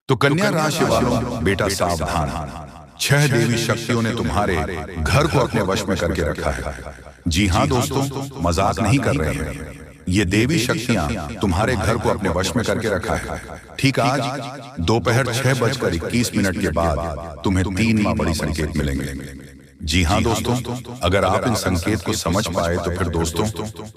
तो कन्या राशि वालों, बेटा सावधान। 6 देवी शक्तियों ने तुम्हारे घर को अपने वश में करके रखा है। जी हाँ दोस्तों, मजाक नहीं कर रहे हैं। ये देवी शक्तियां तुम्हारे घर को अपने वश में करके रखा है। ठीक आज दोपहर 6:21 के बाद तुम्हें 3 माँ बड़ी संकेत मिलेंगे। जी हाँ दोस्तों, अगर आप इन संकेत को समझ पाए तो फिर दोस्तों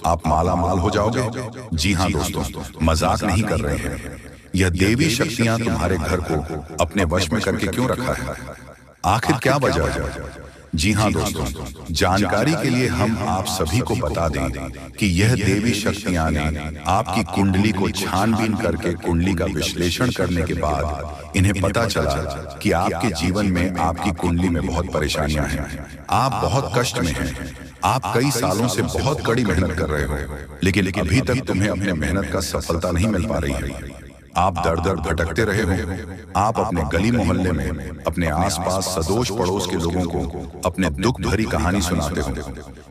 आप माला माल हो जाओगे। जी हाँ दोस्तों, मजाक नहीं कर रहे हैं। यह देवी शक्तियां तुम्हारे घर को अपने वश में करके क्यों रखा है? आखिर क्या वजह है? जी हाँ दोस्तों, जानकारी के लिए हम आप सभी को बता दें कि यह देवी शक्तियां ने आपकी कुंडली को छानबीन करके कुंडली का विश्लेषण करने के बाद इन्हें पता चला कि आपके जीवन में आपकी कुंडली में बहुत परेशानियां हैं। आप बहुत कष्ट में हैं। आप कई सालों से बहुत कड़ी मेहनत कर रहे हो, लेकिन अभी तक तुम्हें अपने मेहनत का सफलता नहीं मिल पा रही है। आप दर दर भटकते रहे हो। आप अपने गली मोहल्ले में अपने आसपास सदोष पड़ोस के लोगों को अपने दुख भरी कहानी सुनाते हो,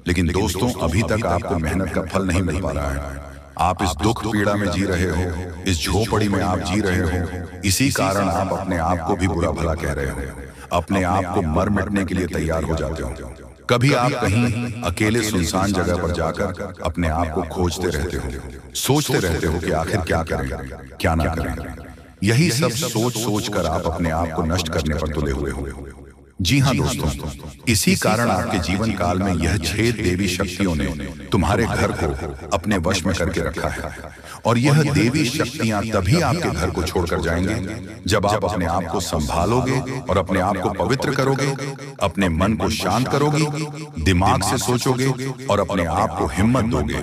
लेकिन दोस्तों अभी तक आपको मेहनत का फल नहीं मिल पा रहा है। आप इस दुख पीड़ा में जी रहे हो, इस झोपड़ी में आप जी रहे हो। इसी कारण आप अपने आप को भी बुरा भला कह रहे हो, अपने आप को मर मिटने के लिए तैयार हो जाते हो। कभी आप कहीं अकेले सुनसान जगह पर जाकर अपने आप को खोजते रहते हो, सोचते रहते हो कि आखिर क्या करें, क्या ना करें। यही सब सोच सोच कर आप अपने आप को नष्ट करने पर तुले हुए हो। जी हाँ दोस्तों, इसी कारण आपके जीवन काल में यह 6 देवी शक्तियों ने तुम्हारे घर को अपने वश में करके रखा है। और यह देवी शक्तियां तभी आपके घर को छोड़कर जाएंगे जब आप अपने आप को संभालोगे और अपने आप को पवित्र करोगे, अपने मन को शांत करोगे, दिमाग से सोचोगे और अपने आप को हिम्मत दोगे।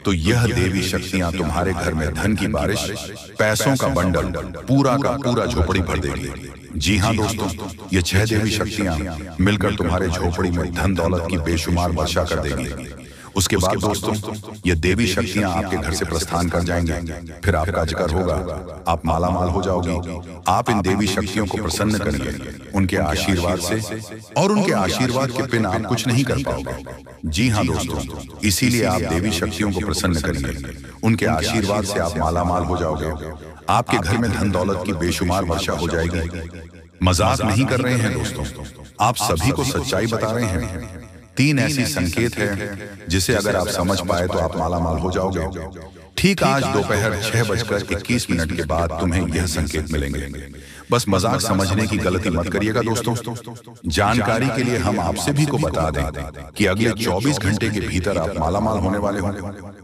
तो यह देवी शक्तियां तुम्हारे घर में धन की बारिश, पैसों का बंडल पूरा का पूरा झोपड़ी भर देगी। जी हाँ दोस्तों, ये 6 देवी शक्तियां मिलकर तुम्हारे झोपड़ी में धन दौलत की बेशुमार वर्षा कर देगी। उसके बाद दोस्तों ये देवी शक्तियां आपके घर से प्रस्थान कर जाएंगे। फिर आपका जिक्र होगा, आप माला माल हो जाओगे। आप इन देवी शक्तियों को प्रसन्न करिए उनके आशीर्वाद से, और उनके आशीर्वाद के बिना आप कुछ नहीं कर पाओगे। जी हाँ दोस्तों, इसीलिए आप देवी शक्तियों को प्रसन्न करिए। उनके आशीर्वाद से आप माला माल हो जाओगे। आपके घर में धन दौलत की बेशुमार वर्षा हो जाएगी। मजाक नहीं कर रहे हैं दोस्तों, आप सभी को सच्चाई बता रहे हैं। 3 ऐसी संकेत है जिसे अगर आप समझ पाए तो आप माला माल हो जाओगे। ठीक आज दोपहर 6:21 के बाद तुम्हें यह संकेत मिलेंगे। बस मजाक समझने की गलती मत करिएगा दोस्तों। जानकारी के लिए हम आप सभी को बता दें कि अगले 24 घंटे के भीतर आप माला माल होने वाले हो।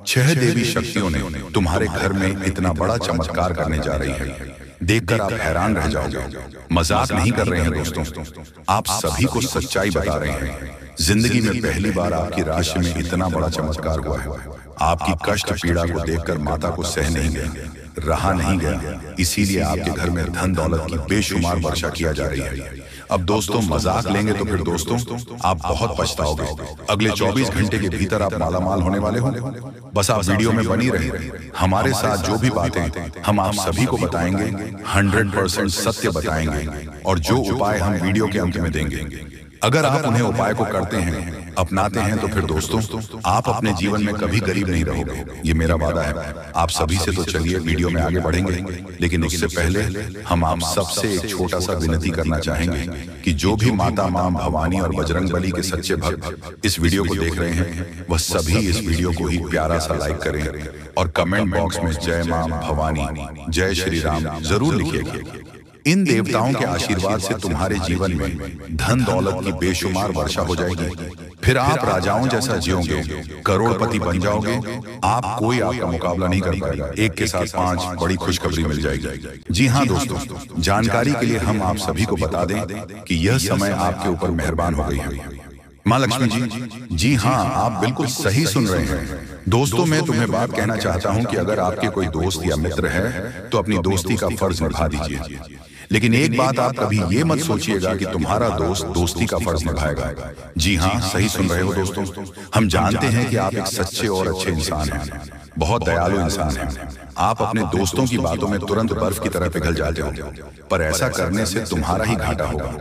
6 देवी शक्तियों ने तुम्हारे घर में इतना बड़ा चमत्कार करने जा रही है, देखकर आप हैरान रह जाओगे। मजाक नहीं कर रहे हैं दोस्तों, आप सभी को सच्चाई बता रहे हैं। जिंदगी में पहली बार आपकी राशि में इतना बड़ा चमत्कार हुआ है। आपकी कष्ट पीड़ा को देखकर माता को सह नहीं गया, रहा नहीं गया, इसीलिए आपके घर में धन दौलत की बेशुमार वर्षा किया जा रही है। अब दोस्तों मजाक लेंगे तो फिर दोस्तों आप बहुत पछताओगे। अगले 24 घंटे के भीतर आप माला माल होने वाले हो। बस आप वीडियो में बनी रहिए। हमारे साथ जो भी बातें हम आप सभी को बताएंगे 100% सत्य बताएंगे, और जो उपाय हम वीडियो के अंत में देंगे, अगर आप उन्हें उपाय को करते हैं, अपनाते हैं, तो फिर दोस्तों आप अपने जीवन में कभी गरीब नहीं रहोगे। ये मेरा वादा है आप सभी से। तो चलिए वीडियो में आगे बढ़ेंगे, लेकिन उससे पहले हम आप सबसे एक छोटा सा विनती करना चाहेंगे कि जो भी माता मां भवानी और बजरंगबली के सच्चे भक्त इस वीडियो को देख रहे हैं, वह सभी इस वीडियो को ही प्यारा सा लाइक करें और कमेंट बॉक्स में जय मां भवानी, जय श्री राम जरूर लिखिएगा। इन देवताओं के आशीर्वाद से तुम्हारे जीवन में धन दौलत की बेशुमार वर्षा हो जाएगी। फिर आप राजाओं जैसा जियोगे, करोड़पति बन जाओगे। आप कोई आपका मुकाबला नहीं कर पाएगा। एक के साथ 5 बड़ी खुशखबरी मिल जाएगी। जी हाँ दोस्तों, जानकारी के लिए हम आप सभी को बता दें कि यह समय आपके ऊपर मेहरबान हो गई है। माँ लक्ष्मी जी हाँ, आप बिल्कुल सही सुन रहे हैं। दोस्तों मैं तुम्हें बात कहना चाहता हूँ कि अगर आपके कोई दोस्त या मित्र है तो अपनी दोस्ती का फर्ज निभा दीजिए। लेकिन एक बात आप कभी ये मत सोचिएगा कि तुम्हारा दोस्त दोस्ती का फर्ज निभाएगा। जी हाँ, सही सुन रहे हो दोस्तों। हम जानते हैं कि आप एक सच्चे और अच्छे इंसान हैं, बहुत दयालु इंसान हैं। आप अपने दोस्तों की बातों में तुरंत बर्फ की तरह पिघल जाते हो, पर ऐसा करने से तुम्हारा ही घाटा होगा।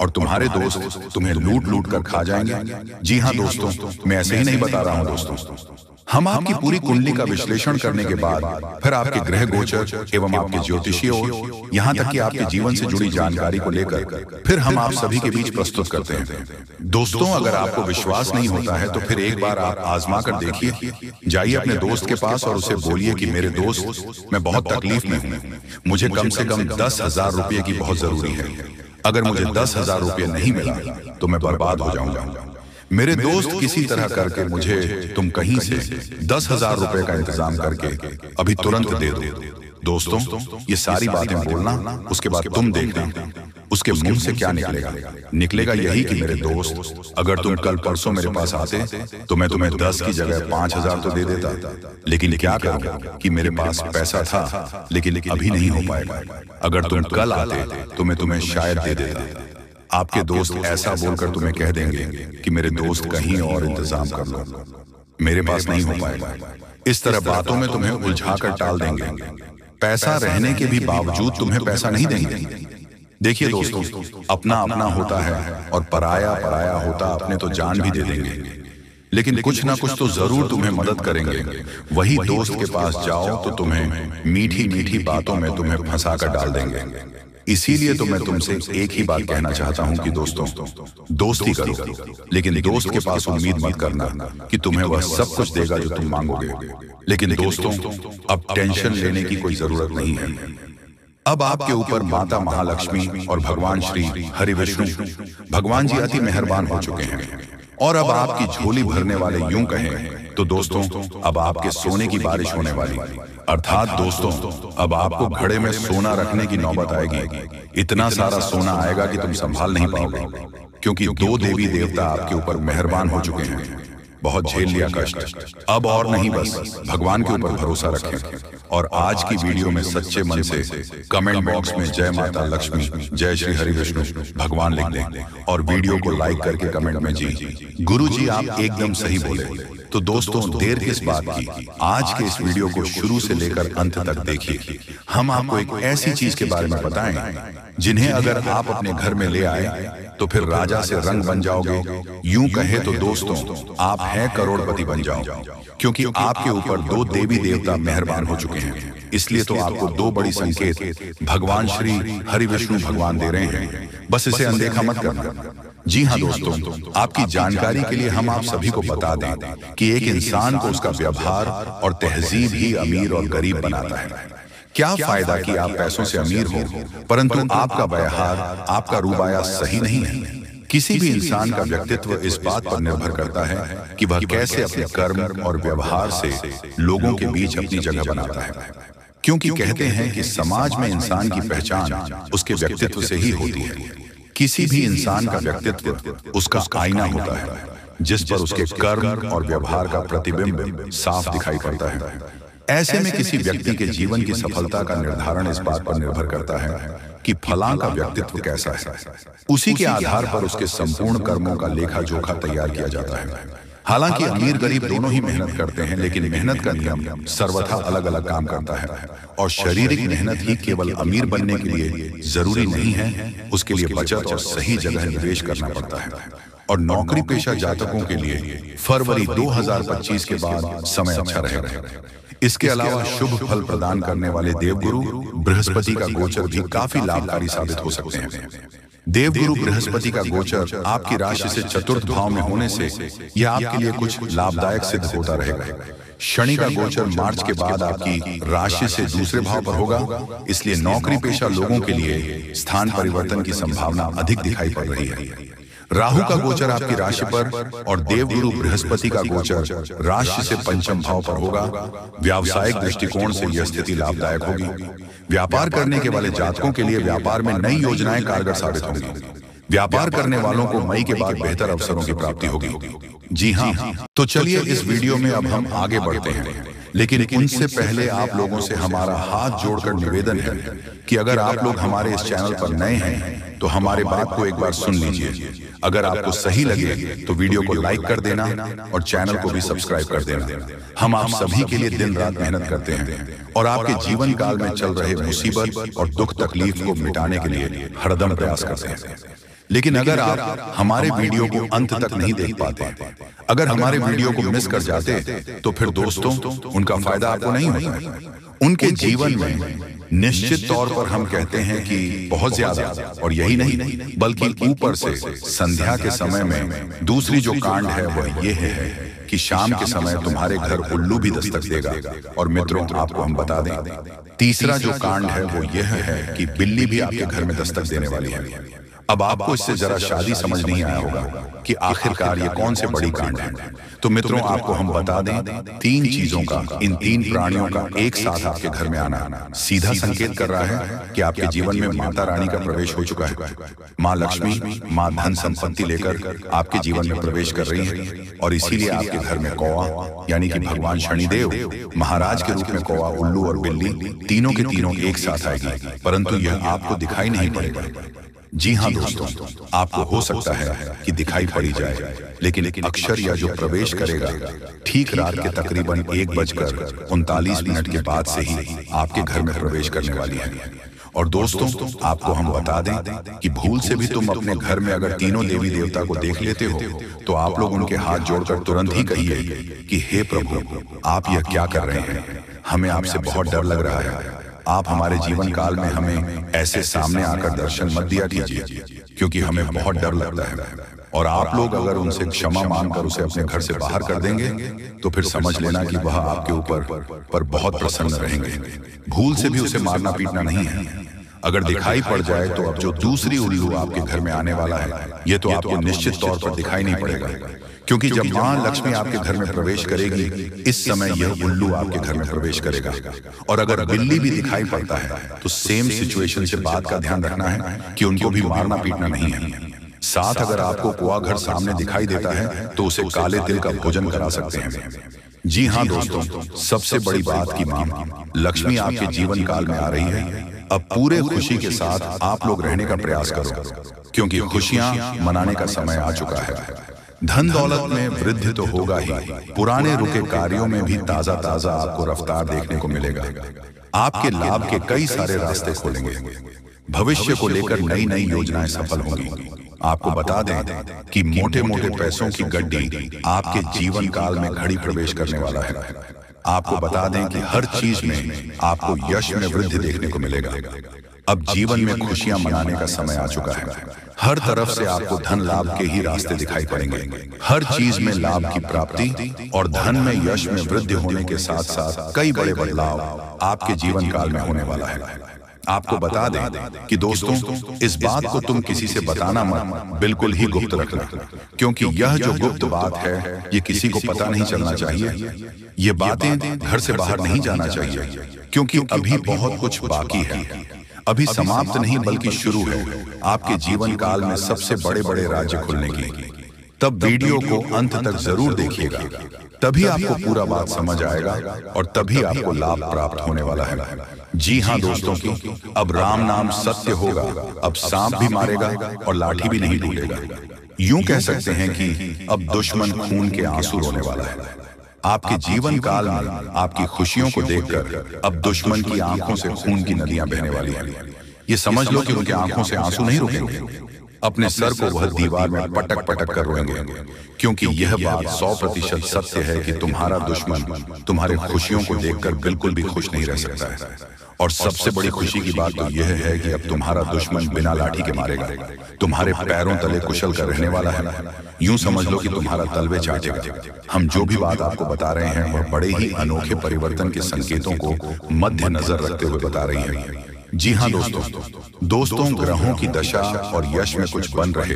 और तुम्हारे दोस्त तुम्हें लूट लूट कर खा जाएंगे। जी हाँ दोस्तों, मैं ऐसे ही नहीं बता रहा हूँ दोस्तों। हम आपकी पूरी कुंडली का विश्लेषण करने के बाद फिर आपके ग्रह गोचर एवं आपके ज्योतिषीय और यहाँ तक कि आपके जीवन से जुड़ी जानकारी को लेकर फिर हम आप सभी के बीच प्रस्तुत करते हैं। दोस्तों, अगर आपको विश्वास नहीं होता है तो फिर एक बार आप आजमा कर देखिए। जाइए अपने दोस्त के पास और उसे बोलिए कि मेरे दोस्त, मैं बहुत तकलीफ में हूँ, मुझे कम से कम 10,000 रुपये की बहुत जरूरी है। अगर मुझे 10,000 रुपये नहीं मिला तो मैं बर्बाद हो जाऊंगा। मेरे दोस्त, किसी तरह करके मुझे तुम कहीं से 10,000 रुपए का इंतजाम करके अभी तुरंत दे दो। दोस्तों, ये सारी बातें बोलना, उसके बाद तुम देखना उसके मुंह से क्या निकलेगा। निकलेगा यही कि मेरे दोस्त, अगर तुम कल परसों मेरे पास आते तो मैं तुम्हें 10 की जगह 5,000 तो दे देता, लेकिन क्या करूं कि मेरे पास पैसा था लेकिन अभी नहीं हो पाएगा। अगर तुम कल आते तो मैं तुम्हें शायद दे देता। आपके दोस्त ऐसा बोलकर तुम्हें कह देंगे कि मेरे दोस्त कहीं और इंतजाम कर लो, मेरे पास नहीं हो पाएगा। इस तरह बातों में तुम्हें उलझाकर टाल देंगे। पैसा रहने के भी बावजूद तुम्हें पैसा नहीं देंगे। देखिए दोस्तों, अपना अपना होता है और पराया पराया होता अपने तो जान भी दे देंगे, लेकिन कुछ ना कुछ तो जरूर तुम्हें मदद करेंगे। वही दोस्त के पास जाओ तो तुम्हें मीठी मीठी बातों में तुम्हें फंसा कर डाल देंगे। इसीलिए तो मैं तुमसे एक ही बात कहना चाहता हूं कि दोस्तों, दोस्ती करो, लेकिन दोस्त के पास उम्मीद मत करना कि तुम्हें वह सब कुछ देगा जो तुम मांगोगे। लेकिन दोस्तों, अब टेंशन लेने की कोई जरूरत नहीं है। अब आपके ऊपर माता महालक्ष्मी और भगवान श्री हरि विष्णु भगवान जी अति मेहरबान हो चुके हैं और अब आपकी झोली भरने वाले, यूं कहें तो दोस्तों, अब आपके सोने की बारिश होने वाली। अर्थात दोस्तों, अब आपको घड़े में सोना रखने की नौबत आएगी। इतना सारा सोना आएगा कि तुम संभाल नहीं पाओगे, क्योंकि 2 देवी देवता आपके ऊपर मेहरबान हो चुके हैं। बहुत झेल लिया कष्ट, अब और नहीं, बस भगवान के ऊपर भरोसा रखें। और आज की वीडियो में सच्चे मन से कमेंट बॉक्स में जय माता लक्ष्मी, जय श्री हरि विष्णु भगवान लिख दें और वीडियो को लाइक करके कमेंट में जी गुरु जी आप एकदम सही बोले। तो दोस्तों, देर किस बात की, आज के इस वीडियो को शुरू से लेकर अंत तक देखिए। हम आपको एक ऐसी चीज के बारे में बताएं जिन्हें अगर आप अपने घर में ले आए तो फिर राजा से रंग बन जाओगे। यूं कहे तो दोस्तों, आप हैं करोड़पति बन जाओ, क्योंकि आपके ऊपर 2 देवी देवता मेहरबान हो चुके हैं। इसलिए तो आपको 2 बड़ी संकेत भगवान श्री हरि विष्णु भगवान दे रहे हैं, बस इसे अनदेखा मत करना। जी हाँ दोस्तों, आपकी जानकारी के लिए हम आप सभी को बता दें कि एक इंसान को उसका व्यवहार और तहजीब ही अमीर और गरीब बनाता है। क्या फायदा कि आप पैसों से अमीर हो परंतु आपका व्यवहार, आपका रूबाया सही नहीं है। किसी भी इंसान का व्यक्तित्व इस बात पर निर्भर करता है कि वह कैसे अपने कर्म और व्यवहार से लोगों के बीच अपनी जगह बनाता है। क्योंकि कहते हैं कि समाज में इंसान की पहचान उसके व्यक्तित्व से ही होती है। किसी भी इंसान का व्यक्तित्व उसका आईना होता है, जिस पर उसके कर्म और व्यवहार का प्रतिबिंब साफ दिखाई पड़ता है। ऐसे में किसी व्यक्ति के जीवन की सफलता का निर्धारण इस बात पर निर्भर करता है कि फलां का व्यक्तित्व कैसा है। उसी के आधार पर उसके संपूर्ण कर्मों का लेखा जोखा तैयार किया जाता है। हालांकि अमीर गरीब दोनों ही मेहनत करते हैं, लेकिन मेहनत का नियम सर्वथा अलग अलग काम करता है। और शारीरिक मेहनत ही केवल अमीर बनने के लिए जरूरी नहीं है, उसके लिए बचत और सही जगह निवेश करना पड़ता है। और नौकरी पेशा जातकों के लिए फरवरी 2025 के बाद समय अच्छा रहेगा। इसके अलावा शुभ फल प्रदान करने वाले देवगुरु बृहस्पति का गोचर भी काफी लाभकारी साबित हो सकते हैं। देवगुरु बृहस्पति का गोचर आपकी राशि से चतुर्थ भाव में होने से यह आपके लिए कुछ लाभदायक सिद्ध होता रहेगा। शनि का गोचर मार्च के बाद आपकी राशि से दूसरे भाव पर होगा, इसलिए नौकरी पेशा लोगों के लिए स्थान परिवर्तन की संभावना अधिक दिखाई पड़ रही है। राहु का गोचर आपकी राशि पर और देवगुरु बृहस्पति का गोचर राशि से पंचम भाव पर होगा। व्यावसायिक दृष्टिकोण से यह स्थिति लाभदायक होगी। व्यापार करने के वाले जातकों के लिए व्यापार में नई योजनाएं कारगर साबित होंगी। व्यापार करने वालों को मई के बाद बेहतर अवसरों की प्राप्ति होगी। जी हाँ, तो चलिए इस वीडियो में अब हम आगे बढ़ते हैं, लेकिन उनसे पहले आप लोगों से हमारा हाथ जोड़कर निवेदन है कि अगर आप लोग हमारे इस चैनल पर नए हैं तो हमारे बात को एक बार सुन लीजिए। अगर आपको सही लगे तो वीडियो को लाइक कर देना और चैनल को भी सब्सक्राइब कर देना। हम आप सभी के लिए दिन रात मेहनत करते हैं और आपके जीवन काल में चल रहे मुसीबत और दुख तकलीफ को मिटाने के लिए हरदम प्रयास करते हैं। लेकिन अगर आप हमारे वीडियो को अंत तक नहीं देख पाते, अगर हमारे वीडियो को मिस कर जाते, तो फिर दोस्तों उनका फायदा आपको नहीं होगा। उनके जीवन में निश्चित तौर पर हम कहते हैं कि बहुत ज्यादा, और यही नहीं बल्कि ऊपर से संध्या के समय में दूसरी जो कांड है वह ये है कि शाम के समय तुम्हारे घर उल्लू भी दस्तक देगा। और मित्रों, आपको हम बता दें, तीसरा जो कांड है वो यह है कि बिल्ली भी आपके घर में दस्तक देने वाली है। अब आपको इससे जरा शादी समझ नहीं आया होगा कि आखिरकार ये कौन से बड़ी कांड है। तो मित्रों, आपको हम बता दें, 3 चीजों का, इन 3 प्राणियों का एक साथ आपके घर में आना सीधा संकेत कर रहा है कि आपके जीवन में माता रानी का प्रवेश हो चुका है। माँ लक्ष्मी, माँ धन संपत्ति लेकर आपके जीवन में प्रवेश कर रही है। और इसीलिए आपके घर में कौवा यानी कि भगवान शनिदेव महाराज के रूप में कौवा, उल्लू और बिल्ली तीनों के तीनों एक साथ आएगी, परंतु यह आपको दिखाई नहीं पड़ेगा। जी हाँ दोस्तों, आपको हो सकता है कि दिखाई पड़ी जाए, लेकिन अक्षर या जो प्रवेश करेगा ठीक रात के तकरीबन 1:39 के बाद से ही आपके घर में प्रवेश करने वाली है। और दोस्तों, आपको हम बता दें कि भूल से भी तुम अपने घर में अगर तीनों देवी देवता को देख लेते हो, तो आप लोग उनके हाथ जोड़कर तुरंत ही कहिए कि हे प्रभु, आप यह क्या कर रहे हैं? हमें आपसे बहुत डर लग रहा है। आप हमारे जीवन काल में हमें ऐसे सामने आकर दर्शन मत दिया कीजिए, क्योंकि हमें बहुत डर लगता है। और आप लोग अगर उनसे क्षमा मांगकर उसे अपने घर से बाहर कर देंगे, तो फिर समझ लेना कि वह आपके ऊपर बहुत प्रसन्न रहेंगे। भूल से भी उसे मारना पीटना नहीं है। अगर दिखाई पड़ जाए तो अब जो दूसरी उल्लू आपके घर में आने वाला है, ये तो आपको निश्चित तौर पर दिखाई नहीं पड़ेगा, क्योंकि जब माँ लक्ष्मी आपके घर में प्रवेश करेगी, इस समय यह उल्लू आपके घर में प्रवेश करेगा। और अगर बिल्ली भी दिखाई पड़ता है, तो सेम सिचुएशन से बात का ध्यान रखना है कि उनको भी मारना पीटना नहीं है। साथ अगर आपको कुआं घर सामने दिखाई देता है, तो उसे काले तिल का भोजन करा सकते हैं। जी हाँ दोस्तों, सबसे बड़ी बात की माँ लक्ष्मी आपके जीवन काल में आ रही है। अब पूरे खुशी के साथ आप लोग रहने का प्रयास करो, क्योंकि खुशियां मनाने का समय आ चुका है। धन दौलत में वृद्धि तो होगा ही, पुराने रुके कार्यों में भी ताजा ताजा आपको रफ्तार देखने को मिलेगा। आपके लाभ के कई सारे रास्ते खोलेंगे। भविष्य को लेकर नई नई योजनाएं सफल होंगी। आपको बता दें कि मोटे मोटे पैसों की गड्डी आपके जीवन काल में घड़ी प्रवेश करने वाला है। आपको बता दें कि हर चीज में आपको यश में वृद्धि देखने को मिलेगा। अब जीवन में खुशियां मनाने का समय आ चुका है। हर तरफ से आपको धन लाभ के ही रास्ते दिखाई पड़ेंगे। हर चीज में लाभ की प्राप्ति और धन में यश में वृद्धि होने के साथ साथ कई बड़े बदलाव आपके जीवन काल में होने वाला है। आपको बता दें कि दोस्तों, इस बात को तुम किसी से बताना मत, बिल्कुल ही गुप्त रखना, क्योंकि यह जो गुप्त बात है, ये किसी को पता नहीं चलना चाहिए। ये बातें घर से बाहर नहीं जाना चाहिए, क्योंकि अभी बहुत कुछ बाकी है। अभी समाप्त नहीं बल्कि शुरू है आपके जीवन काल में सबसे बड़े बड़े राज्य खुलने की। तब वीडियो को अंत तक जरूर देखिएगा, तभी आपको पूरा बात समझ आएगा और तभी आपको लाभ प्राप्त होने वाला है। जी हाँ दोस्तों, की अब राम नाम सत्य होगा। अब सांप भी मारेगा और लाठी भी नहीं टूटेगा। यूं कह सकते हैं कि अब दुश्मन खून के आंसू रोने वाला है। आपके जीवन काल में आपकी खुशियों को देखकर अब दुश्मन की आंखों से खून की नदियां बहने वाली हैं। ये समझ लो कि उनकी आंखों से आंसू नहीं रुकेंगे। अपने सर को वह दीवार में पटक पटक कर रोएंगे, क्योंकि यह बात 100% सत्य है कि तुम्हारा दुश्मन तुम्हारे खुशियों को देखकर बिल्कुल भी खुश नहीं रह सकता है। और सबसे बड़ी खुशी की बात तो यह है कि अब तुम्हारा दुश्मन बिना लाठी के मारेगा, तुम्हारे पैरों तले कुशल कर रहने वाला है। यूं समझ लो कि तुम्हारा तलवे चाटेगा। हम जो भी बात आपको बता रहे हैं वह बड़े ही अनोखे परिवर्तन के संकेतों को मद्देनजर रखते हुए बता रही है। जी हाँ दोस्तों, ग्रहों की दशा और यश में कुछ बन रहे।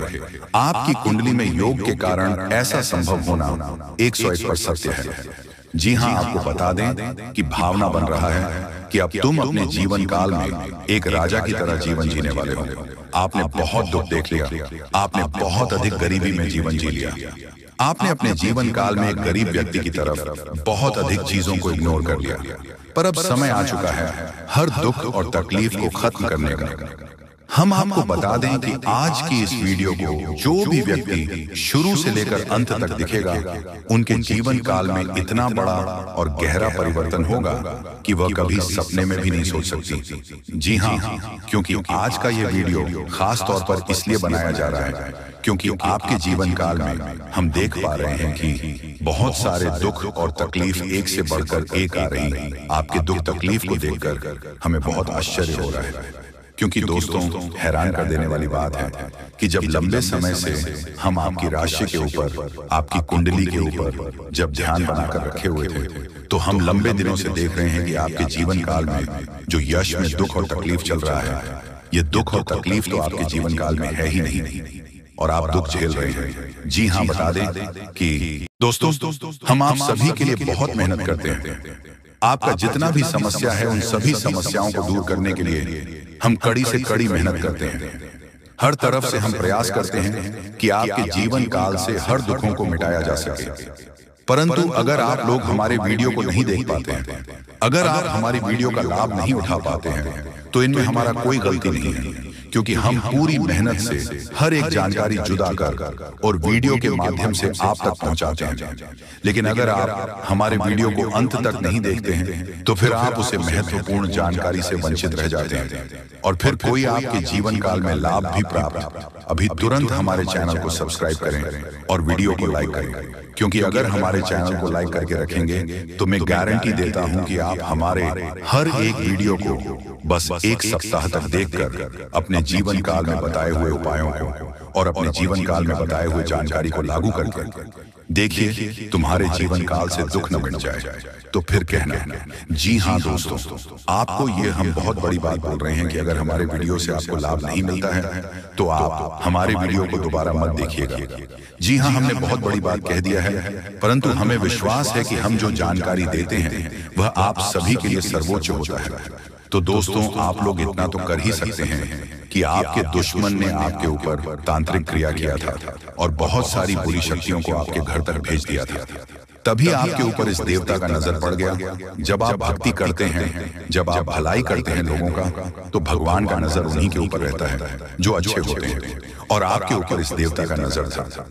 आपकी कुंडली में योग के कारण ऐसा संभव होना 101% सत्य है। जी हाँ, आपको बता दें कि भावना बन रहा है कि अब तुम अपने जीवन काल में एक राजा की तरह जीवन जीने वाले हो। आपने बहुत दुख देख लिया, आपने बहुत अधिक गरीबी में जीवन जी लिया, आपने अपने जीवन काल में एक गरीब व्यक्ति की तरफ बहुत अधिक चीजों को इग्नोर कर लिया। पर अब समय आ चुका है हर दुख और तकलीफ को खत्म करने का। हम आपको बता दें कि आज की इस वीडियो को जो भी व्यक्ति शुरू से लेकर अंत तक दिखेगा, उनके जीवन काल में इतना बड़ा और गहरा परिवर्तन होगा कि वह कभी सपने में भी नहीं सोच सकती। जी हाँ, क्योंकि आज का यह वीडियो खास तौर पर इसलिए बनाया जा रहा है क्योंकि आपके जीवन काल में हम देख पा रहे हैं कि बहुत सारे दुख और तकलीफ एक से बढ़कर एक आ रही है। आपके दुख तकलीफ को देखकर हमें बहुत आश्चर्य हो रहा है, क्योंकि दोस्तों हैरान कर देने वाली बात है कि जब लंबे समय से हम आपकी राशि के ऊपर, आपकी कुंडली के ऊपर जब ध्यान बनाकर रखे हुए थे, तो हम लंबे दिनों से देख रहे हैं कि आपके जीवन काल में जो यश में दुख और तकलीफ चल रहा है, ये दुख और तकलीफ तो आपके जीवन काल में है ही नहीं और आप दुख झेल रहे हैं। जी हाँ, बता दें कि दोस्तों हम आप सभी के लिए बहुत मेहनत करते हैं। आपका जितना भी समस्या है, उन सभी समस्याओं को दूर करने के लिए हम कड़ी से कड़ी मेहनत करते हैं। हर तरफ से हम प्रयास करते हैं कि आपके जीवन काल से हर दुखों को मिटाया जा सके। परंतु अगर आप लोग हमारे वीडियो को नहीं देख पाते हैं, अगर आप हमारी वीडियो का लाभ नहीं उठा पाते हैं, तो इनमें हमारा कोई गलती नहीं है, क्योंकि हम पूरी मेहनत से हर एक जानकारी जुदा कर और वीडियो के माध्यम से आप तक पहुंचाते हैं। लेकिन अगर आप हमारे वीडियो को अंत तक नहीं देखते हैं, तो फिर आप उसे महत्वपूर्ण जानकारी से वंचित रह जाते हैं और फिर कोई आपके जीवन काल में लाभ भी प्राप्त। अभी तुरंत हमारे चैनल को सब्सक्राइब करें और वीडियो को लाइक करें, क्योंकि अगर हमारे चैनल को लाइक करके रखेंगे तो मैं गारंटी देता हूं कि आप हमारे हर एक वीडियो को बस एक सप्ताह तक देखकर अपने जीवन काल में बताए हुए उपायों को और अपने जीवन काल में बताए हुए जानकारी को लागू करके देखिए, तुम्हारे जीवन काल से दुख न मिट जाए तो फिर कहना। जी हाँ दोस्तों, आपको ये हम बहुत बड़ी बात बोल रहे हैं कि अगर हमारे वीडियो से आपको लाभ नहीं मिलता है तो आप हमारे वीडियो को दोबारा मत देखिएगा। जी हाँ, हमने बहुत बड़ी बात कह दिया है, परंतु हमें विश्वास है कि हम जो जानकारी देते हैं वह आप सभी के लिए सर्वोच्च होता है। तो दोस्तों, आप लोग इतना तो कर ही सकते हैं कि आपके दुश्मन ने आपके ऊपर तांत्रिक क्रिया किया था और बहुत सारी बुरी शक्तियों को आपके घर तक भेज दिया था। तभी आपके ऊपर इस देवता का नजर पड़ गया। जब आप भक्ति करते हैं, जब आप भलाई करते हैं लोगों का, तो भगवान का नजर उन्हीं के ऊपर रहता है जो अच्छे होते हैं, और आपके ऊपर इस देवता का नजर था।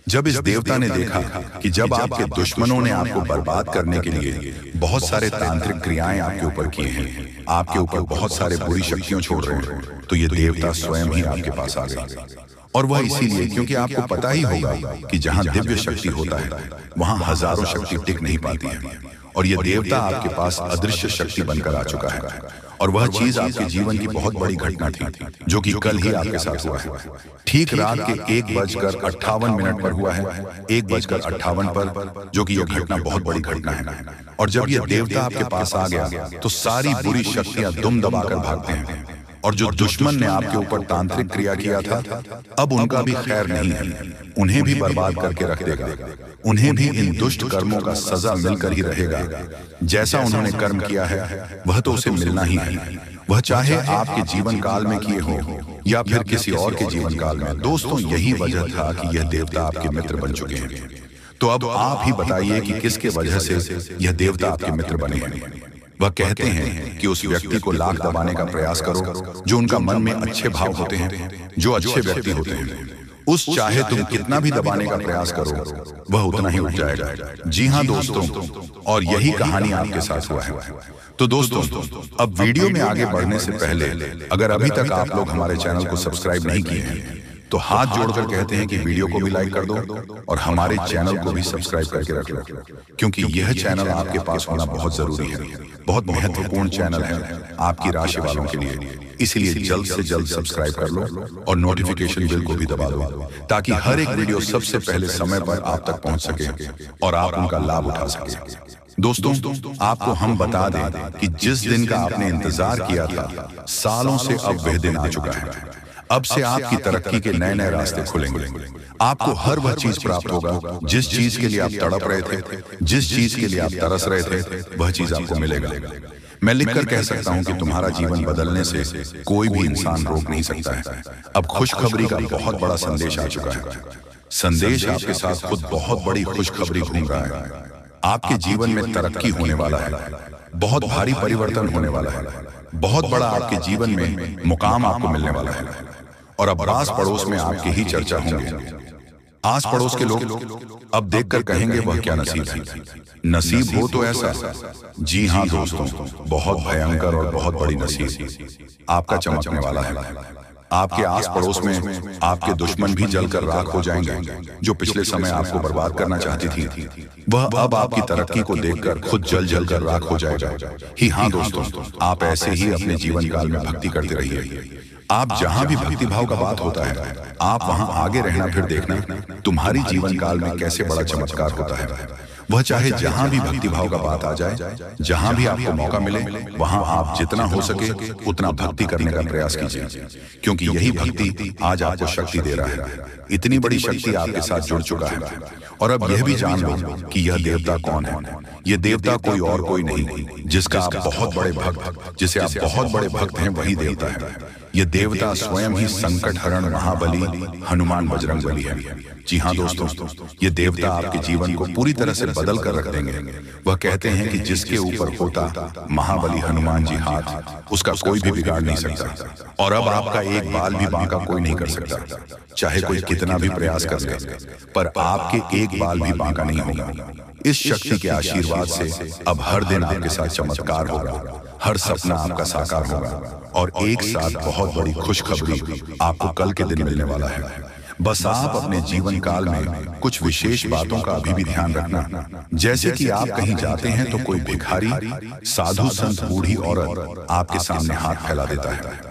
जब इस देवता ने देखा कि जब आपके दुश्मनों ने आपको बर्बाद करने के लिए बहुत सारे तांत्रिक क्रियाएं आपके ऊपर किए हैं, आपके ऊपर बहुत सारे बुरी शक्तियां छोड़ रहे हैं, तो ये देवता स्वयं ही आपके पास आ गए। और वह इसीलिए क्योंकि आपको पता ही होगा कि जहां दिव्य शक्ति होता है वहां हजारों शक्ति टिक नहीं पाती है, और यह देवता आपके पास अदृश्य शक्ति बनकर आ चुका है। और वह चीज आपके जीवन की बहुत बड़ी घटना थी जो कि कल ही आपके साथ हुआ है। ठीक रात के 1:58 पर हुआ है, 1:58 पर, जो कि यह घटना बहुत बड़ी घटना है। और जब यह देवता आपके पास आ गया तो सारी बुरी शक्तियां दुम दबाकर भागते हैं, और जो दुश्मन ने आपके ऊपर तांत्रिक क्रिया किया था अब उनका भी खैर नहीं है, उन्हें भी बर्बाद करके रख देगा। उन्हें भी इन दुष्ट कर्मों का सजा मिलकर ही रहेगा। जैसा उन्होंने कर्म किया है वह तो उसे मिलना ही है, वह चाहे आपके जीवन काल में किए हो या फिर किसी और के जीवन काल में। दोस्तों, यही वजह था कि यह देवता आपके मित्र बन चुके हैं। तो अब आप ही बताइए कि किसके वजह से यह देवता आपके मित्र बने हैं। वह कहते हैं कि उस व्यक्ति को लाख दबाने का प्रयास करो जो उनका मन में अच्छे भाव होते हैं, जो अच्छे व्यक्ति होते हैं। उस चाहे तुम कितना भी दबाने का प्रयास करो, वह उतना ही उठ जाएगा। जी हाँ दोस्तों, और यही कहानी आपके साथ हुआ है। तो दोस्तों, अब वीडियो में आगे बढ़ने से पहले अगर अभी तक आप लोग हमारे चैनल को सब्सक्राइब नहीं किए हैं तो हाथ जोड़कर कहते हैं कि वीडियो को भी लाइक कर दो और हमारे चैनल को भी सब्सक्राइब करके रख लो, क्योंकि यह चैनल आपके पास होना बहुत जरूरी है, बहुत महत्वपूर्ण चैनल है आपकी राशि वालों के लिए। इसलिए जल्द से जल्द सब्सक्राइब कर लो और नोटिफिकेशन बेल को भी दबा दो, ताकि हर एक वीडियो सबसे पहले समय पर आप तक पहुंच सके और आप उनका लाभ उठा सके। दोस्तों, आपको हम बता दें कि जिस दिन का आपने इंतजार किया था, सालों से अब वह दिन आ चुका है। अब से आपकी तरक्की के नए नए रास्ते खुलेंगे। आपको हर वह चीज प्राप्त होगा जिस चीज के लिए आप तड़प रहे थे, जिस चीज के लिए आप तरस रहे थे, वह चीज आपको मिलेगा। मैं लिखकर कह सकता हूं कि तुम्हारा जीवन बदलने से कोई भी इंसान रोक नहीं सकता है। अब खुशखबरी का बहुत बड़ा संदेश आ चुका है। संदेश आपके साथ खुद बहुत बड़ी खुशखबरी घूम रहा है। आपके जीवन में तरक्की होने वाला है। बहुत भारी परिवर्तन होने वाला है। बहुत बड़ा आपके जीवन में मुकाम आपको मिलने वाला है। और अब आस पड़ोस में आपकी ही चर्चा होंगे। आस पड़ोस के लोग अब देखकर कहेंगे वह क्या नसीब है। नसीब हो तो ऐसा, जी हाँ दोस्तों, बहुत भयंकर और बहुत बड़ी नसीब आपका चमकने वाला है। आपके आस पड़ोस में आपके दुश्मन भी जलकर राख हो जाएंगे। जो पिछले समय आपको बर्बाद करना चाहती थी, वह अब आपकी तरक्की को देखकर खुद जल जल कर राख हो जाएगा। ही हाँ दोस्तों, आप ऐसे ही अपने जीवन काल में भक्ति करते रहिए। आप जहां भी भक्ति भाव का बात होता है, आप वहां आगे रहना। फिर देखना तुम्हारी जीवन काल में कैसे बड़ा चमत्कार होता है। वह चाहे जहां भी भक्ति भाव का बात आ जाए, जहां भी आपको मौका मिले, वहां आप जितना हो सके उतना भक्ति करने का प्रयास कीजिए, क्योंकि यही भक्ति आज आपको शक्ति दे रहा है। इतनी बड़ी शक्ति आपके साथ जुड़ चुका है। और अब यह भी जान लो कि यह देवता कौन है। यह देवता कोई और कोई नहीं, जिसका आप बहुत बड़े भक्त, जिसे आप बहुत बड़े भक्त हैं, वही देवता है। यह देवता स्वयं ही संकट हरण महाबली हनुमान बजरंग बली है। जी हाँ दोस्तों, ये देवता आपके जीवन को पूरी तरह से बदल कर रख देंगे। वह कहते हैं कि जिसके ऊपर होता महाबली हनुमान जी हाथ, उसका कोई भी बिगाड़ नहीं सकता। और अब आपका एक बाल भी बांका कोई नहीं कर सकता, चाहे कोई कितना भी प्रयास कर ले, पर आपके एक बाल भी बांका नहीं होगा। इस शक्ति के आशीर्वाद से अब हर दिन आपके साथ चमत्कार होगा, हर सपना आपका साकार होगा, और एक साथ बहुत बड़ी खुशखबरी आपको कल के दिन मिलने वाला है। बस आप अपने जीवन काल में कुछ विशेष बातों का अभी भी ध्यान रखना। जैसे कि आप कहीं जाते हैं तो कोई भिखारी, साधु, संत, बूढ़ी औरत आपके सामने हाथ फैला देता है।